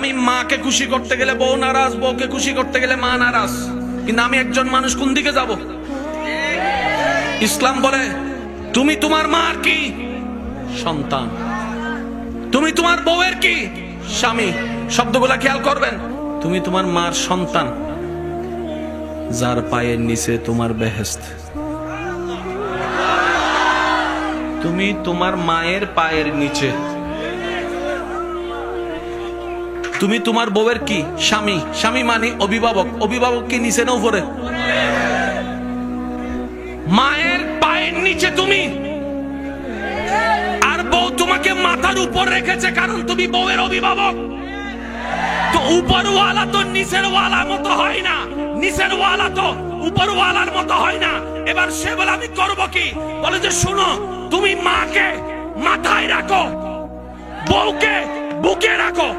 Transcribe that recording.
আমি মাকে খুশি করতে গেলে বউ নারাজ, বউকে খুশি করতে গেলে মা নারাজ। কিন্তু আমি একজন মানুষ, কোন দিকে যাব? ইসলাম বলে তুমি তোমার মার কি? সন্তান। তুমি তোমার বউয়ের কি? স্বামী। শব্দগুলা খেয়াল করবেন। তুমি তোমার মার সন্তান, যার পায়ের নিচে তোমার বেহেশত। তুমি তোমার মায়ের পায়ের নিচে। তুমি তোমার বউয়ের কি? স্বামী। স্বামী মানে অভিভাবক। অভিভাবক কি নিচে না উপরে? মায়ের পায়ের নিচে তুমি, আর বউ তোমাকে মাথার উপর রেখেছে, কারণ তুমি বউয়ের অভিভাবক। তো উপরওয়ালা তো নিচের ওয়ালার মতো হয় না, নিচের ওয়ালা তো উপরওয়ালার মতো হয় না। এবার সে বলে আমি করব কি? বলে যে শুনো, তুমি মাকে মাথায় রাখো, বউকে বুকে রাখো।